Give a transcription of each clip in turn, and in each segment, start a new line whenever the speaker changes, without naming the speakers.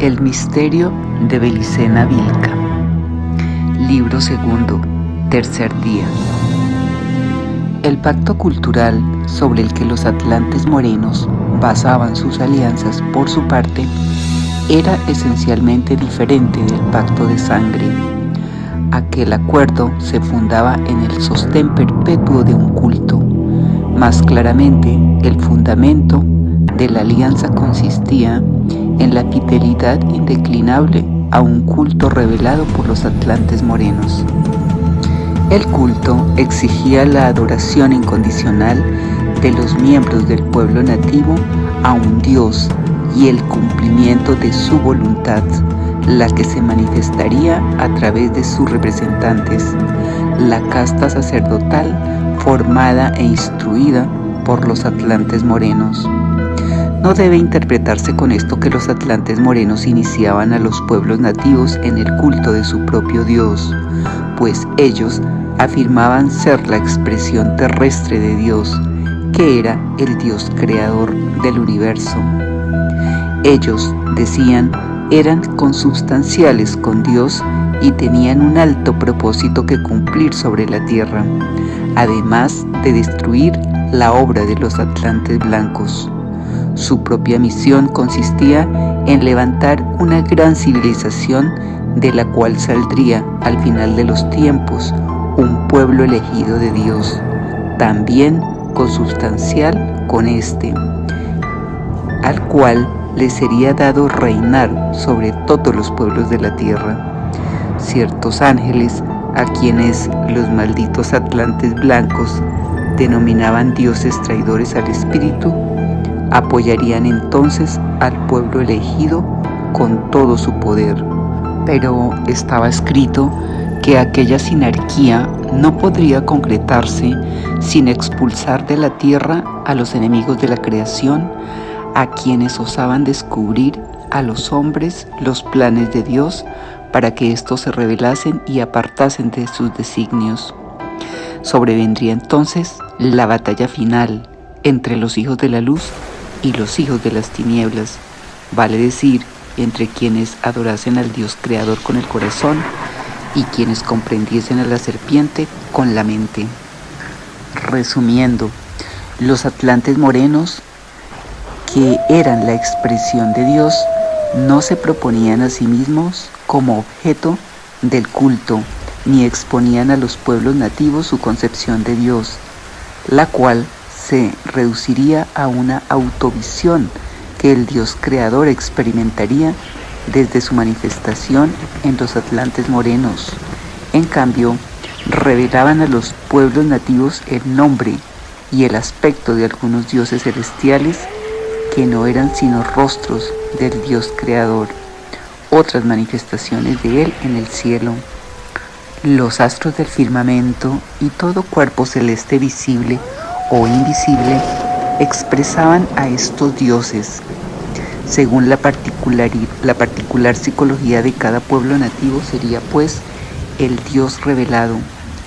El misterio de Belicena Vilca. Libro segundo, tercer día. El pacto cultural sobre el que los atlantes morenos basaban sus alianzas por su parte era esencialmente diferente del pacto de sangre. Aquel acuerdo se fundaba en el sostén perpetuo de un culto. Más claramente, el fundamento de la alianza consistía en la fidelidad indeclinable a un culto revelado por los atlantes morenos. El culto exigía la adoración incondicional de los miembros del pueblo nativo a un Dios y el cumplimiento de su voluntad, la que se manifestaría a través de sus representantes, la casta sacerdotal formada e instruida por los atlantes morenos. No debe interpretarse con esto que los atlantes morenos iniciaban a los pueblos nativos en el culto de su propio Dios, pues ellos afirmaban ser la expresión terrestre de Dios, que era el Dios creador del universo. Ellos, decían, eran consubstanciales con Dios y tenían un alto propósito que cumplir sobre la tierra, además de destruir la obra de los atlantes blancos. Su propia misión consistía en levantar una gran civilización de la cual saldría al final de los tiempos un pueblo elegido de Dios, también consubstancial con éste, al cual le sería dado reinar sobre todos los pueblos de la tierra. Ciertos ángeles, a quienes los malditos atlantes blancos denominaban dioses traidores al espíritu, apoyarían entonces al pueblo elegido con todo su poder. Pero estaba escrito que aquella sinarquía no podría concretarse sin expulsar de la tierra a los enemigos de la creación, a quienes osaban descubrir a los hombres los planes de Dios para que éstos se rebelasen y apartasen de sus designios. Sobrevendría entonces la batalla final entre los hijos de la luz y los hijos de las tinieblas, vale decir, entre quienes adorasen al Dios creador con el corazón y quienes comprendiesen a la serpiente con la mente. Resumiendo, los atlantes morenos, que eran la expresión de Dios, no se proponían a sí mismos como objeto del culto, ni exponían a los pueblos nativos su concepción de Dios, la cual se reduciría a una autovisión que el Dios creador experimentaría desde su manifestación en los atlantes morenos. En cambio, revelaban a los pueblos nativos el nombre y el aspecto de algunos dioses celestiales que no eran sino rostros del Dios creador, otras manifestaciones de él en el cielo. Los astros del firmamento y todo cuerpo celeste visible o invisible expresaban a estos dioses. Según la particular psicología de cada pueblo nativo sería pues el Dios revelado.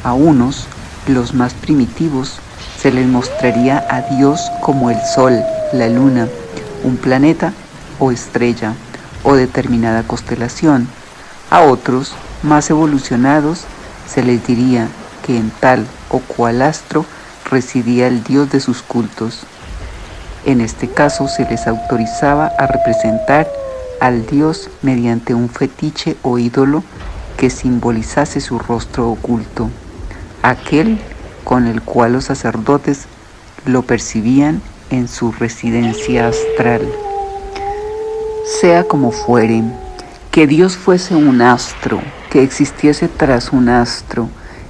A unos, los más primitivos, se les mostraría a Dios como el sol, la luna, un planeta o estrella o determinada constelación. A otros, más evolucionados, se les diría que en tal o cual astro residía el Dios de sus cultos. En este caso se les autorizaba a representar al Dios mediante un fetiche o ídolo que simbolizase su rostro oculto, aquel con el cual los sacerdotes lo percibían en su residencia astral. Sea como fuere, que Dios fuese un astro, que existiese tras un astro,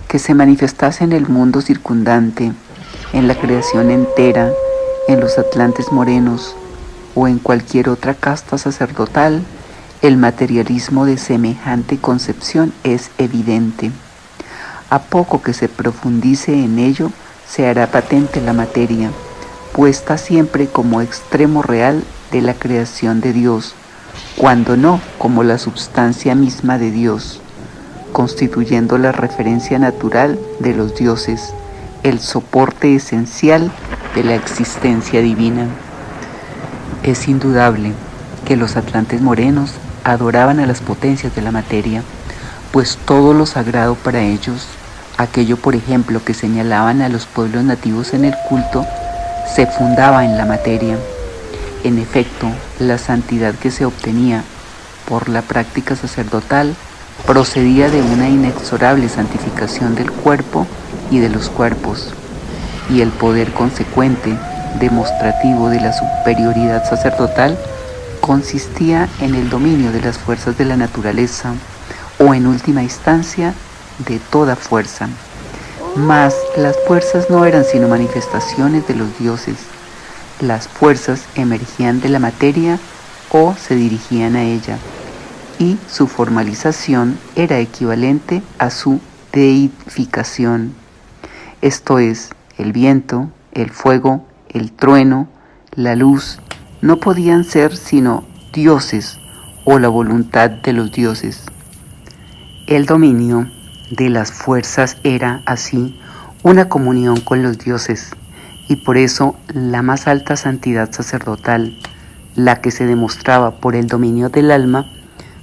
que se manifestase en el mundo circundante, en la creación entera, en los atlantes morenos o en cualquier otra casta sacerdotal, el materialismo de semejante concepción es evidente. A poco que se profundice en ello, se hará patente la materia, puesta siempre como extremo real de la creación de Dios, cuando no como la substancia misma de Dios, constituyendo la referencia natural de los dioses, el soporte esencial de la existencia divina. Es indudable que los atlantes morenos adoraban a las potencias de la materia, pues todo lo sagrado para ellos, aquello por ejemplo que señalaban a los pueblos nativos en el culto, se fundaba en la materia. En efecto, la santidad que se obtenía por la práctica sacerdotal procedía de una inexorable santificación del cuerpo y de los cuerpos, y el poder consecuente, demostrativo de la superioridad sacerdotal, consistía en el dominio de las fuerzas de la naturaleza, o en última instancia, de toda fuerza. Mas las fuerzas no eran sino manifestaciones de los dioses. Las fuerzas emergían de la materia o se dirigían a ella, y su formalización era equivalente a su deificación. Esto es, el viento, el fuego, el trueno, la luz, no podían ser sino dioses o la voluntad de los dioses. El dominio de las fuerzas era, así, una comunión con los dioses, y por eso la más alta santidad sacerdotal, la que se demostraba por el dominio del alma,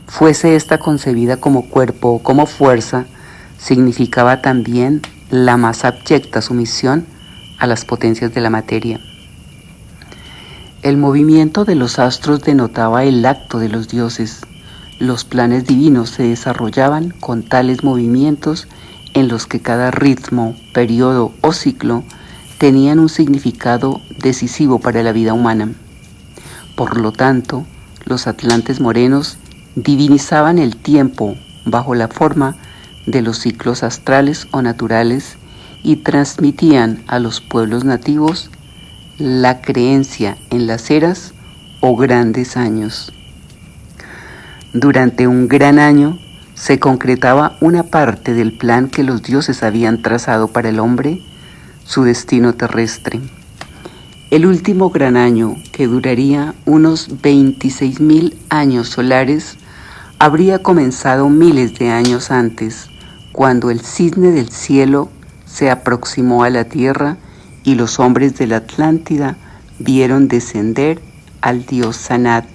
fuese ésta concebida como cuerpo o como fuerza, significaba también la más abyecta sumisión a las potencias de la materia. El movimiento de los astros denotaba el acto de los dioses. Los planes divinos se desarrollaban con tales movimientos en los que cada ritmo, periodo o ciclo tenían un significado decisivo para la vida humana. Por lo tanto, los atlantes morenos divinizaban el tiempo bajo la forma de los ciclos astrales o naturales y transmitían a los pueblos nativos la creencia en las eras o grandes años. Durante un gran año se concretaba una parte del plan que los dioses habían trazado para el hombre, su destino terrestre. El último gran año, que duraría unos 26.000 años solares, habría comenzado miles de años antes, cuando el cisne del cielo se aproximó a la tierra y los hombres de la Atlántida vieron descender al dios Sanat.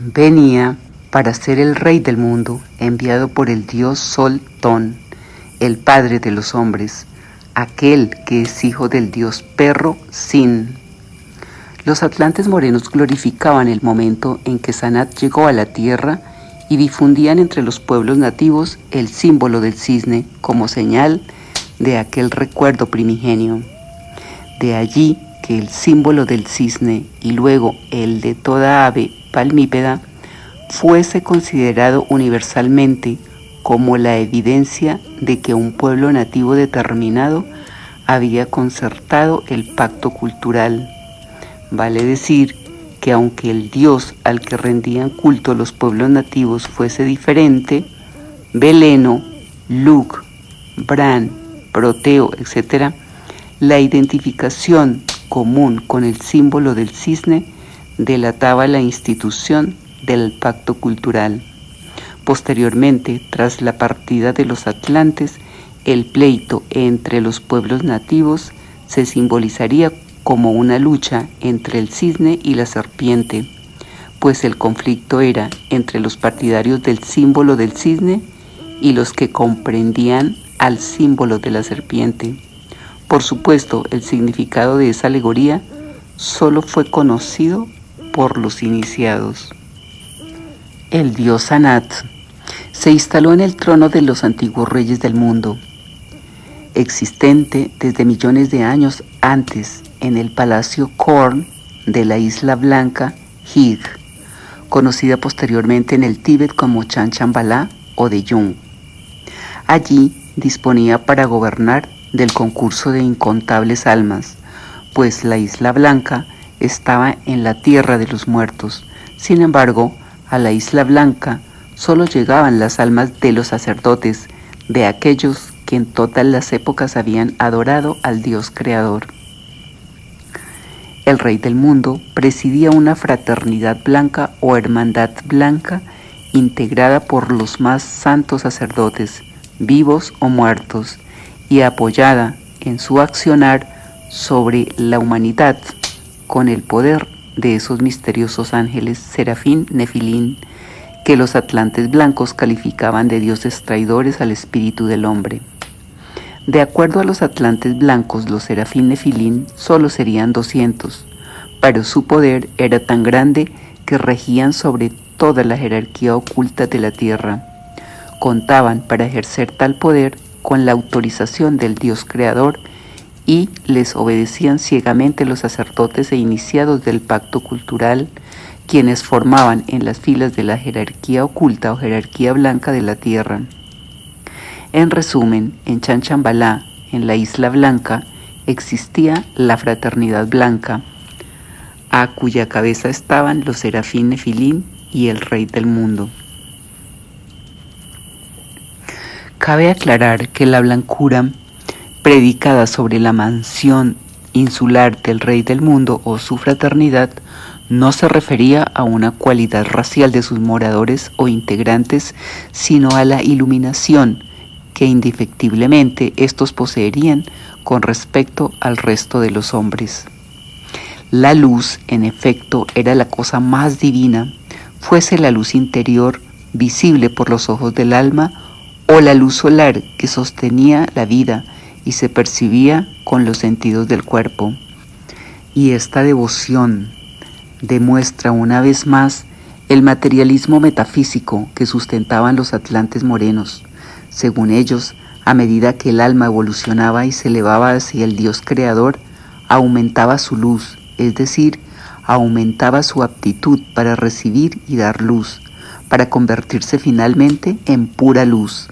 Venía para ser el rey del mundo, enviado por el dios Sol Ton, el padre de los hombres, aquel que es hijo del dios perro Sin. Los atlantes morenos glorificaban el momento en que Sanat llegó a la tierra y difundían entre los pueblos nativos el símbolo del cisne como señal de aquel recuerdo primigenio. De allí que el símbolo del cisne y luego el de toda ave palmípeda fuese considerado universalmente como la evidencia de que un pueblo nativo determinado había concertado el pacto cultural. Vale decir que aunque el dios al que rendían culto los pueblos nativos fuese diferente, Veleno, Lug, Bran, Proteo, etc., la identificación común con el símbolo del cisne delataba la institución del pacto cultural. Posteriormente, tras la partida de los atlantes, el pleito entre los pueblos nativos se simbolizaría como una lucha entre el cisne y la serpiente, pues el conflicto era entre los partidarios del símbolo del cisne y los que comprendían al símbolo de la serpiente. Por supuesto, el significado de esa alegoría solo fue conocido por los iniciados. El dios Sanat se instaló en el trono de los antiguos reyes del mundo, existente desde millones de años antes en el palacio Korn de la isla blanca Hig, conocida posteriormente en el Tíbet como Chanchanbalá o Deyung. Allí disponía para gobernar del concurso de incontables almas, pues la isla blanca estaba en la tierra de los muertos. Sin embargo, a la isla blanca solo llegaban las almas de los sacerdotes, de aquellos que en todas las épocas habían adorado al Dios creador. El rey del mundo presidía una fraternidad blanca o hermandad blanca integrada por los más santos sacerdotes, vivos o muertos, y apoyada en su accionar sobre la humanidad con el poder de esos misteriosos ángeles Serafín Nefilín que los atlantes blancos calificaban de dioses traidores al espíritu del hombre. De acuerdo a los atlantes blancos, los Serafín Nefilín solo serían 200, pero su poder era tan grande que regían sobre toda la jerarquía oculta de la tierra. Contaban para ejercer tal poder con la autorización del Dios creador y les obedecían ciegamente los sacerdotes e iniciados del pacto cultural, quienes formaban en las filas de la jerarquía oculta o jerarquía blanca de la tierra. En resumen, en Chanchambalá, en la Isla Blanca, existía la Fraternidad Blanca, a cuya cabeza estaban los Serafín Nefilín y el Rey del Mundo. Cabe aclarar que la blancura predicada sobre la mansión insular del Rey del Mundo o su fraternidad no se refería a una cualidad racial de sus moradores o integrantes, sino a la iluminación que indefectiblemente estos poseerían con respecto al resto de los hombres. La luz, en efecto, era la cosa más divina, fuese la luz interior visible por los ojos del alma o la luz solar que sostenía la vida y se percibía con los sentidos del cuerpo. Y esta devoción demuestra una vez más el materialismo metafísico que sustentaban los atlantes morenos. Según ellos, a medida que el alma evolucionaba y se elevaba hacia el Dios creador, aumentaba su luz, es decir, aumentaba su aptitud para recibir y dar luz, para convertirse finalmente en pura luz.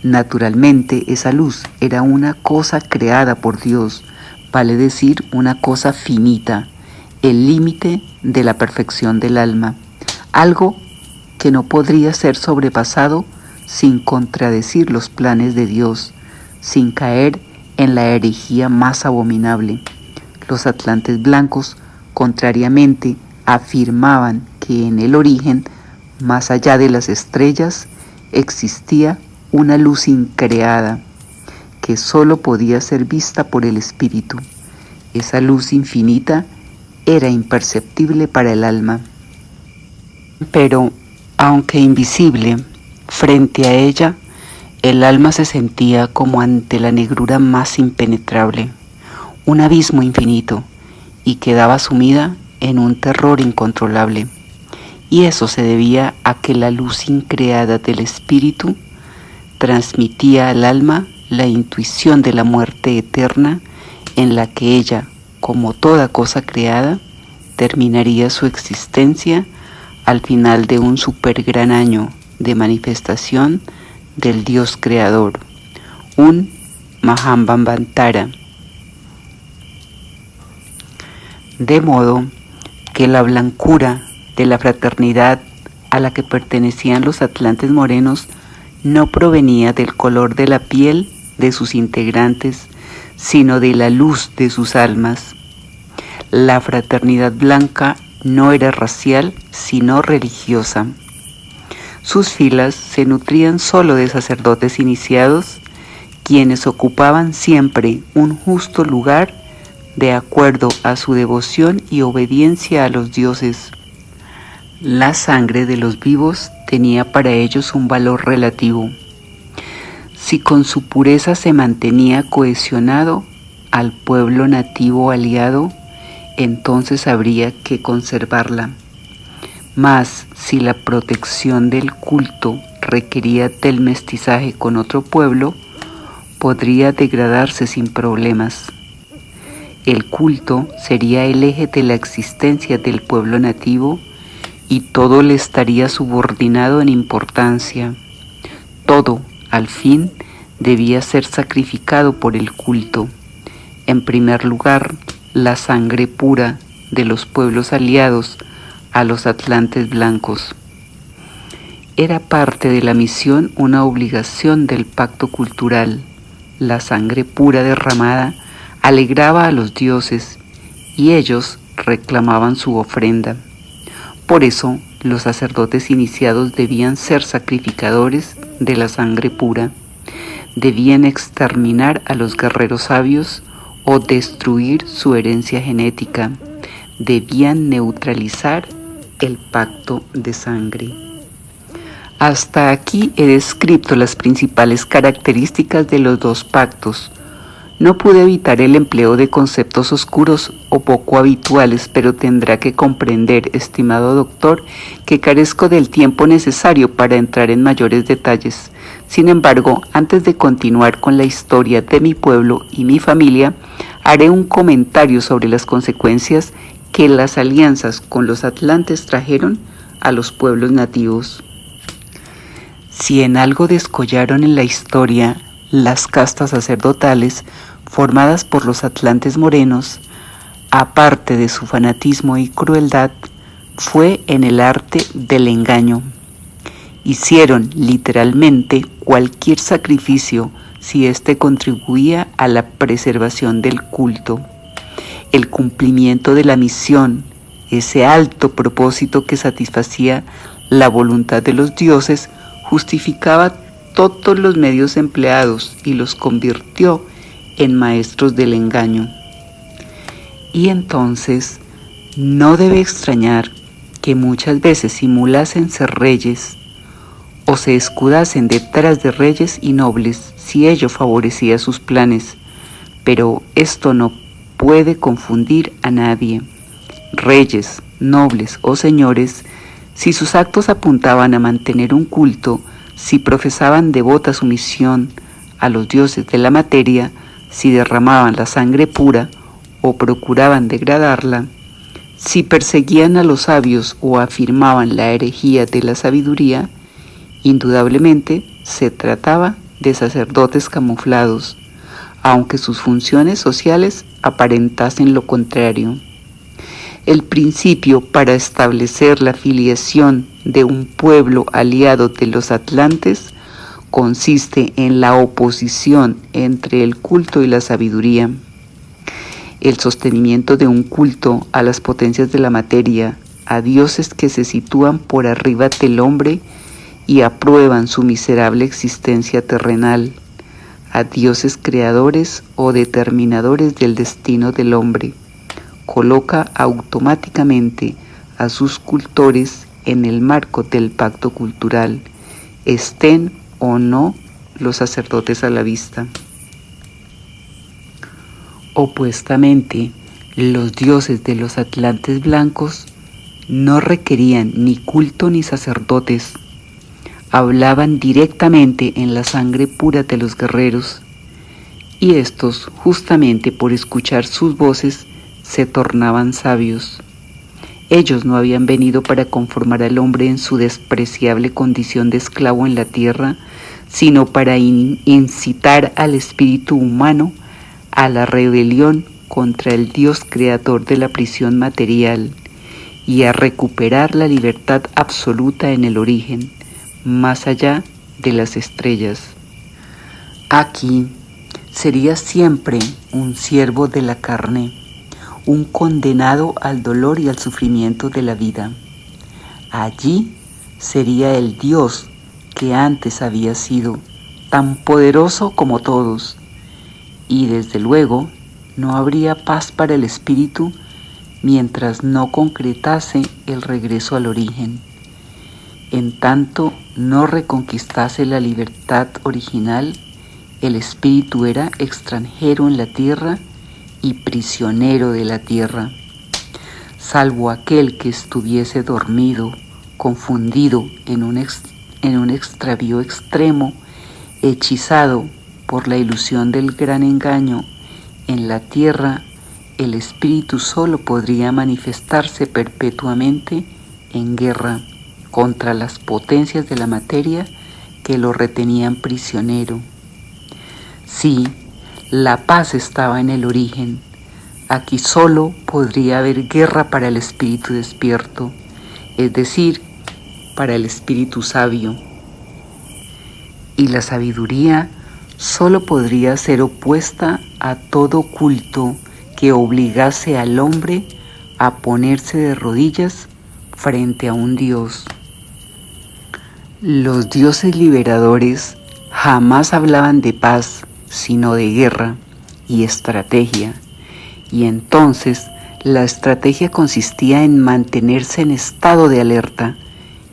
Naturalmente, esa luz era una cosa creada por Dios, vale decir, una cosa finita, el límite de la perfección del alma, algo que no podría ser sobrepasado sin contradecir los planes de Dios, sin caer en la herejía más abominable. Los atlantes blancos, contrariamente, afirmaban que en el origen, más allá de las estrellas, existía una luz increada que sólo podía ser vista por el espíritu. Esa luz infinita era imperceptible para el alma. Pero, aunque invisible, frente a ella, el alma se sentía como ante la negrura más impenetrable, un abismo infinito, y quedaba sumida en un terror incontrolable. Y eso se debía a que la luz increada del espíritu transmitía al alma la intuición de la muerte eterna en la que ella, como toda cosa creada, terminaría su existencia al final de un supergran año de manifestación del Dios creador, un Mahambhantara. De modo que la blancura de la fraternidad a la que pertenecían los atlantes morenos no provenía del color de la piel de sus integrantes, sino de la luz de sus almas. La fraternidad blanca no era racial, sino religiosa. Sus filas se nutrían solo de sacerdotes iniciados, quienes ocupaban siempre un justo lugar de acuerdo a su devoción y obediencia a los dioses. La sangre de los vivos tenía para ellos un valor relativo. Si con su pureza se mantenía cohesionado al pueblo nativo aliado, entonces habría que conservarla. Mas si la protección del culto requería del mestizaje con otro pueblo, podría degradarse sin problemas. El culto sería el eje de la existencia del pueblo nativo y todo le estaría subordinado en importancia. Todo, al fin, debía ser sacrificado por el culto. En primer lugar, la sangre pura de los pueblos aliados a los atlantes blancos. Era parte de la misión una obligación del pacto cultural. La sangre pura derramada alegraba a los dioses y ellos reclamaban su ofrenda. Por eso, los sacerdotes iniciados debían ser sacrificadores de la sangre pura. Debían exterminar a los guerreros sabios o destruir su herencia genética. debían neutralizar el pacto de sangre. Hasta aquí he descrito las principales características de los dos pactos. No pude evitar el empleo de conceptos oscuros o poco habituales, pero tendrá que comprender, estimado doctor, que carezco del tiempo necesario para entrar en mayores detalles. Sin embargo, antes de continuar con la historia de mi pueblo y mi familia, haré un comentario sobre las consecuencias que las alianzas con los atlantes trajeron a los pueblos nativos. Si en algo descollaron en la historia las castas sacerdotales formadas por los atlantes morenos, aparte de su fanatismo y crueldad, fue en el arte del engaño. Hicieron literalmente cualquier sacrificio si éste contribuía a la preservación del culto, el cumplimiento de la misión, ese alto propósito que satisfacía la voluntad de los dioses, justificaba todos los medios empleados y los convirtió en maestros del engaño. Y entonces no debe extrañar que muchas veces simulasen ser reyes o se escudasen detrás de reyes y nobles si ello favorecía sus planes, pero esto no puede confundir a nadie. Reyes, nobles o señores, si sus actos apuntaban a mantener un culto, si profesaban devota sumisión a los dioses de la materia, si derramaban la sangre pura o procuraban degradarla, si perseguían a los sabios o afirmaban la herejía de la sabiduría, indudablemente se trataba de sacerdotes camuflados, aunque sus funciones sociales aparentasen lo contrario. El principio para establecer la filiación de un pueblo aliado de los atlantes consiste en la oposición entre el culto y la sabiduría. El sostenimiento de un culto a las potencias de la materia, a dioses que se sitúan por arriba del hombre y aprueban su miserable existencia terrenal, a dioses creadores o determinadores del destino del hombre, coloca automáticamente a sus cultores en el marco del pacto cultural, estén o no los sacerdotes a la vista. Opuestamente, los dioses de los atlantes blancos no requerían ni culto ni sacerdotes, hablaban directamente en la sangre pura de los guerreros, y estos, justamente por escuchar sus voces, se tornaban sabios. Ellos no habían venido para conformar al hombre en su despreciable condición de esclavo en la tierra, sino para incitar al espíritu humano a la rebelión contra el Dios creador de la prisión material y a recuperar la libertad absoluta en el origen, más allá de las estrellas. Aquí sería siempre un siervo de la carne, un condenado al dolor y al sufrimiento de la vida. Allí sería el Dios que antes había sido, tan poderoso como todos, y desde luego no habría paz para el espíritu mientras no concretase el regreso al origen. En tanto no reconquistase la libertad original, el espíritu era extranjero en la tierra y prisionero de la tierra, salvo aquel que estuviese dormido, confundido en un extravío extremo, hechizado por la ilusión del gran engaño. En la tierra, el espíritu solo podría manifestarse perpetuamente en guerra contra las potencias de la materia que lo retenían prisionero. Sí, la paz estaba en el origen. Aquí solo podría haber guerra para el espíritu despierto, es decir, para el espíritu sabio. Y la sabiduría solo podría ser opuesta a todo culto que obligase al hombre a ponerse de rodillas frente a un dios. Los dioses liberadores jamás hablaban de paz, sino de guerra y estrategia, y entonces La estrategia consistía en mantenerse en estado de alerta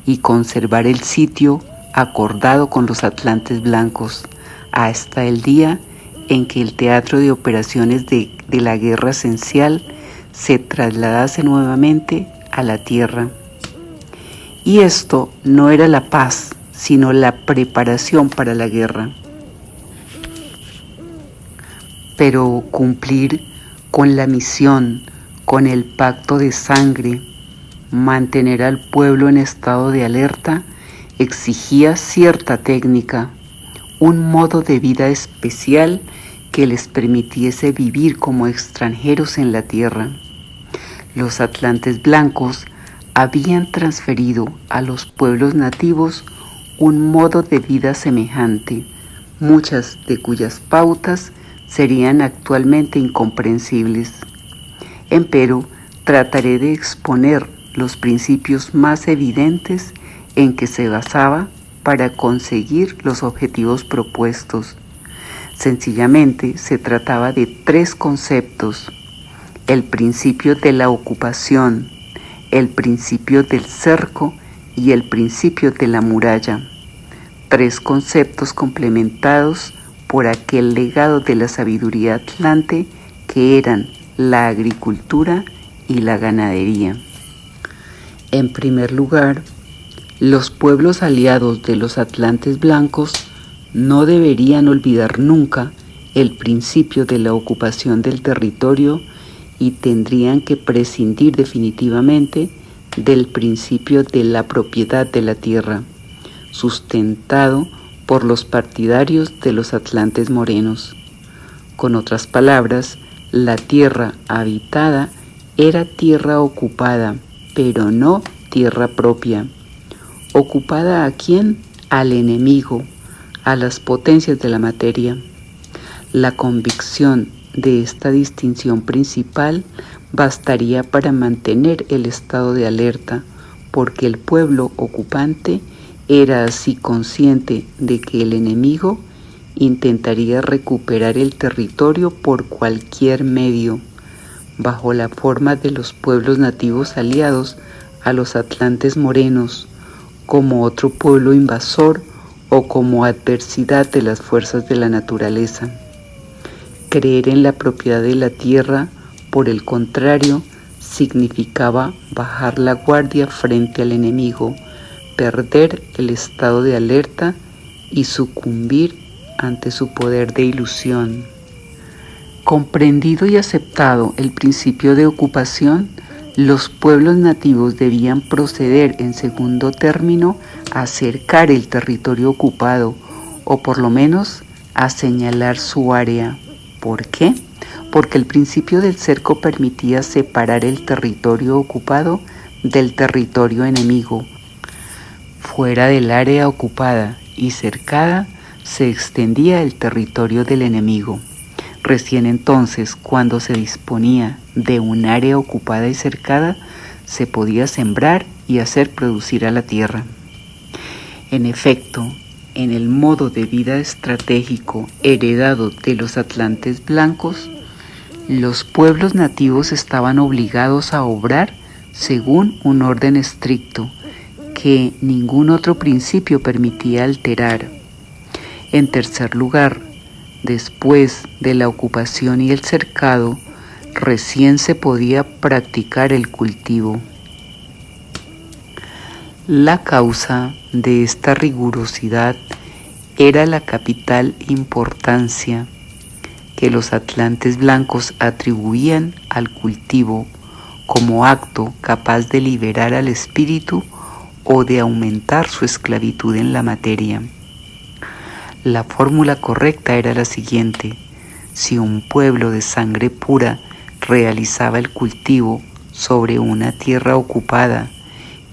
y conservar el sitio acordado con los atlantes blancos hasta el día en que el teatro de operaciones de la guerra esencial se trasladase nuevamente a la tierra. Y esto no era la paz, sino la preparación para la guerra. Pero cumplir con la misión, con el pacto de sangre, mantener al pueblo en estado de alerta, exigía cierta técnica, un modo de vida especial que les permitiese vivir como extranjeros en la tierra. Los atlantes blancos habían transferido a los pueblos nativos un modo de vida semejante, muchas de cuyas pautas serían actualmente incomprensibles. Empero, trataré de exponer los principios más evidentes en que se basaba para conseguir los objetivos propuestos. Sencillamente se trataba de 3 conceptos: el principio de la ocupación, el principio del cerco y el principio de la muralla. 3 conceptos complementados por aquel legado de la sabiduría atlante que eran la agricultura y la ganadería. En primer lugar, los pueblos aliados de los atlantes blancos no deberían olvidar nunca el principio de la ocupación del territorio y tendrían que prescindir definitivamente del principio de la propiedad de la tierra, sustentado por los partidarios de los atlantes morenos. Con otras palabras, la tierra habitada era tierra ocupada, pero no tierra propia. ¿Ocupada a quién? Al enemigo, a las potencias de la materia. La convicción de esta distinción principal bastaría para mantener el estado de alerta, porque el pueblo ocupante era así consciente de que el enemigo intentaría recuperar el territorio por cualquier medio, bajo la forma de los pueblos nativos aliados a los atlantes morenos, como otro pueblo invasor o como adversidad de las fuerzas de la naturaleza. Creer en la propiedad de la tierra, por el contrario, significaba bajar la guardia frente al enemigo, perder el estado de alerta y sucumbir ante su poder de ilusión. Comprendido y aceptado el principio de ocupación, los pueblos nativos debían proceder en segundo término a cercar el territorio ocupado, o por lo menos a señalar su área. ¿Por qué? Porque el principio del cerco permitía separar el territorio ocupado del territorio enemigo. Fuera del área ocupada y cercada se extendía el territorio del enemigo. Recién entonces, cuando se disponía de un área ocupada y cercada, se podía sembrar y hacer producir a la tierra. En efecto, en el modo de vida estratégico heredado de los atlantes blancos, los pueblos nativos estaban obligados a obrar según un orden estricto que ningún otro principio permitía alterar. En tercer lugar, después de la ocupación y el cercado, recién se podía practicar el cultivo. La causa de esta rigurosidad era la capital importancia que los atlantes blancos atribuían al cultivo como acto capaz de liberar al espíritu o de aumentar su esclavitud en la materia. La fórmula correcta era la siguiente: si un pueblo de sangre pura realizaba el cultivo sobre una tierra ocupada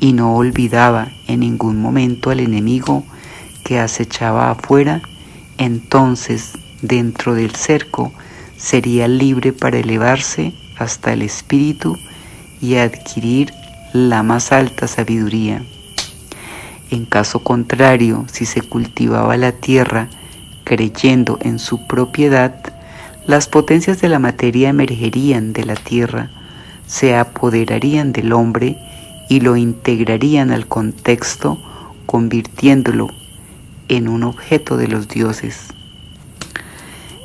y no olvidaba en ningún momento al enemigo que acechaba afuera, entonces dentro del cerco sería libre para elevarse hasta el espíritu y adquirir la más alta sabiduría. En caso contrario, si se cultivaba la tierra creyendo en su propiedad, las potencias de la materia emergerían de la tierra, se apoderarían del hombre y lo integrarían al contexto, convirtiéndolo en un objeto de los dioses.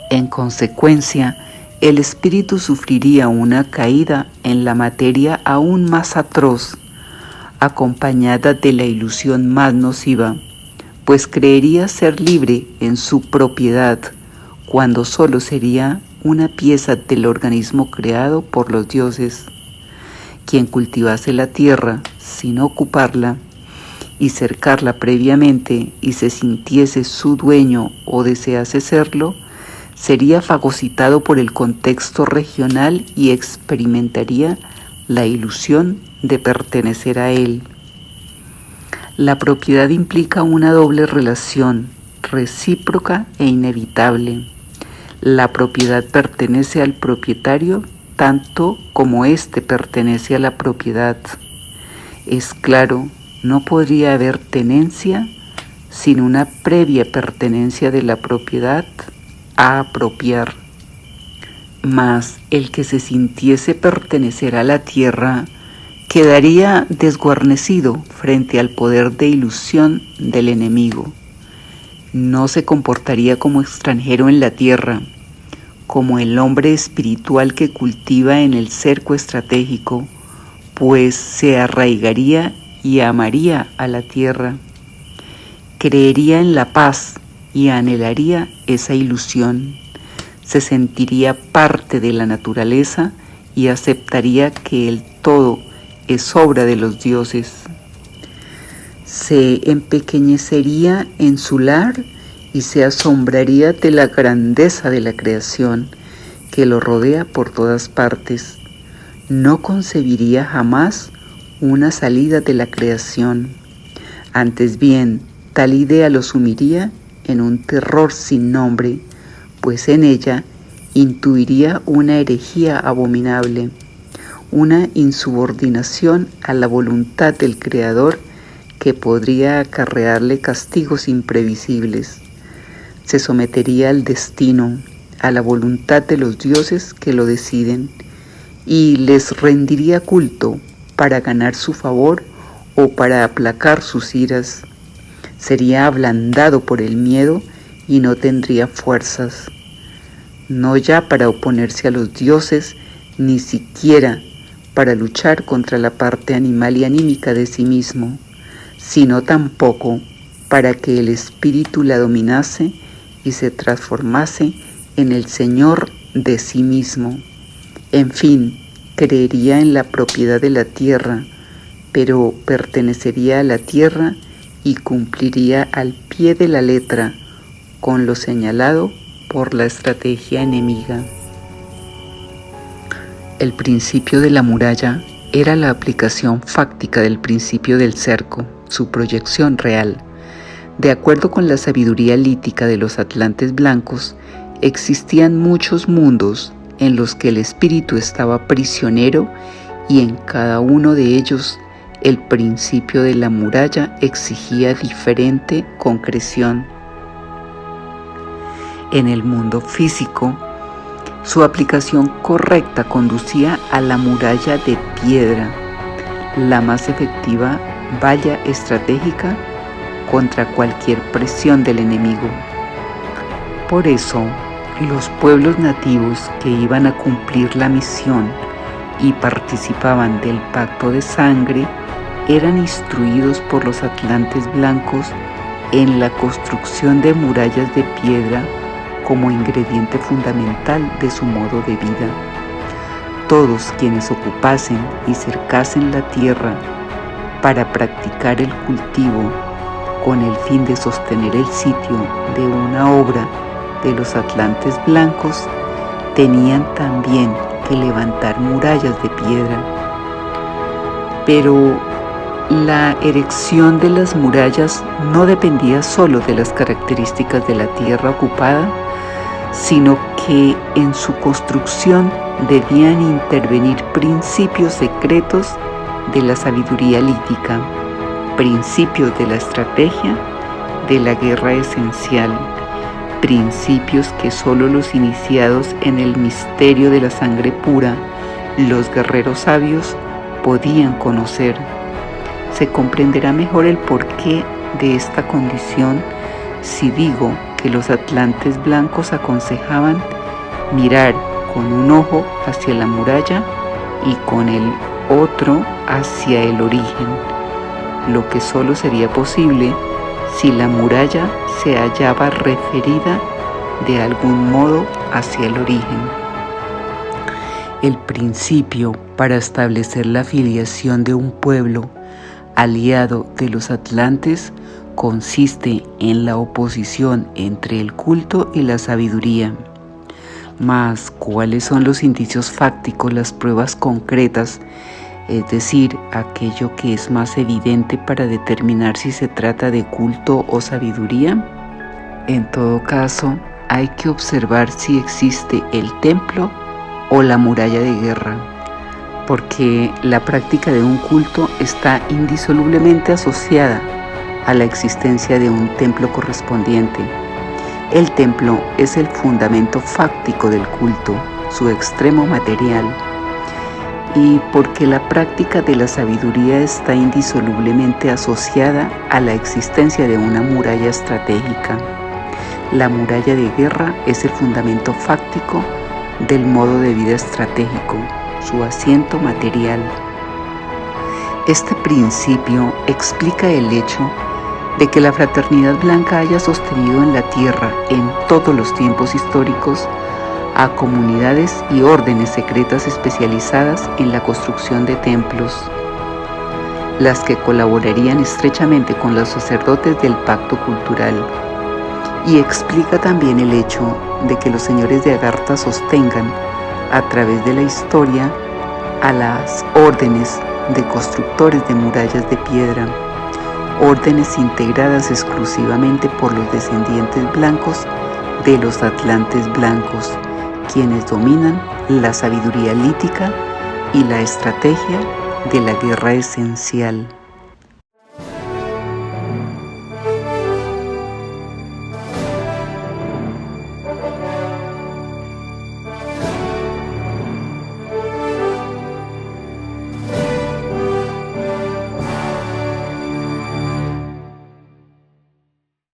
En consecuencia, el espíritu sufriría una caída en la materia aún más atroz, acompañada de la ilusión más nociva, pues creería ser libre en su propiedad, cuando solo sería una pieza del organismo creado por los dioses. Quien cultivase la tierra sin ocuparla y cercarla previamente y se sintiese su dueño o desease serlo, sería fagocitado por el contexto regional y experimentaría la ilusión de pertenecer a él. La propiedad implica una doble relación, recíproca e inevitable. La propiedad pertenece al propietario tanto como éste pertenece a la propiedad. Es claro, no podría haber tenencia sin una previa pertenencia de la propiedad a apropiar. Mas el que se sintiese pertenecer a la tierra quedaría desguarnecido frente al poder de ilusión del enemigo. No se comportaría como extranjero en la tierra, como el hombre espiritual que cultiva en el cerco estratégico, pues se arraigaría y amaría a la tierra. Creería en la paz y anhelaría esa ilusión. Se sentiría parte de la naturaleza y aceptaría que el todo es obra de los dioses. Se empequeñecería en su lar y se asombraría de la grandeza de la creación que lo rodea por todas partes. No concebiría jamás una salida de la creación. Antes bien, tal idea lo sumiría en un terror sin nombre, pues en ella intuiría una herejía abominable, una insubordinación a la voluntad del Creador que podría acarrearle castigos imprevisibles. Se sometería al destino, a la voluntad de los dioses que lo deciden, y les rendiría culto para ganar su favor o para aplacar sus iras. Sería ablandado por el miedo y no tendría fuerzas, no ya para oponerse a los dioses, ni siquiera para luchar contra la parte animal y anímica de sí mismo, sino tampoco para que el espíritu la dominase y se transformase en el señor de sí mismo. En fin, creería en la propiedad de la tierra, pero pertenecería a la tierra y cumpliría al pie de la letra con lo señalado por la estrategia enemiga. El principio de la muralla era la aplicación fáctica del principio del cerco, su proyección real. De acuerdo con la sabiduría lítica de los atlantes blancos, existían muchos mundos en los que el espíritu estaba prisionero y en cada uno de ellos el principio de la muralla exigía diferente concreción. En el mundo físico, su aplicación correcta conducía a la muralla de piedra, la más efectiva valla estratégica contra cualquier presión del enemigo. Por eso, los pueblos nativos que iban a cumplir la misión y participaban del pacto de sangre eran instruidos por los atlantes blancos en la construcción de murallas de piedra como ingrediente fundamental de su modo de vida. Todos quienes ocupasen y cercasen la tierra para practicar el cultivo con el fin de sostener el sitio de una obra de los atlantes blancos, tenían también que levantar murallas de piedra. Pero la erección de las murallas no dependía solo de las características de la tierra ocupada, sino que en su construcción debían intervenir principios secretos de la sabiduría lítica, principios de la estrategia de la guerra esencial, principios que solo los iniciados en el misterio de la sangre pura los guerreros sabios podían conocer. Se comprenderá mejor el porqué de esta condición si digo que los atlantes blancos aconsejaban mirar con un ojo hacia la muralla y con el otro hacia el origen, lo que solo sería posible si la muralla se hallaba referida de algún modo hacia el origen. El principio para establecer la filiación de un pueblo aliado de los atlantes consiste en la oposición entre el culto y la sabiduría. Mas, ¿cuáles son los indicios fácticos, las pruebas concretas, es decir, aquello que es más evidente para determinar si se trata de culto o sabiduría? En todo caso, hay que observar si existe el templo o la muralla de guerra, porque la práctica de un culto está indisolublemente asociada a la existencia de un templo correspondiente. El templo es el fundamento fáctico del culto, su extremo material, y porque la práctica de la sabiduría está indisolublemente asociada a la existencia de una muralla estratégica. La muralla de guerra es el fundamento fáctico del modo de vida estratégico, su asiento material. Este principio explica el hecho de que la fraternidad blanca haya sostenido en la tierra en todos los tiempos históricos a comunidades y órdenes secretas especializadas en la construcción de templos, las que colaborarían estrechamente con los sacerdotes del pacto cultural, y explica también el hecho de que los señores de Agartha sostengan a través de la historia a las órdenes de constructores de murallas de piedra, órdenes integradas exclusivamente por los descendientes blancos de los atlantes blancos, quienes dominan la sabiduría lítica y la estrategia de la guerra esencial.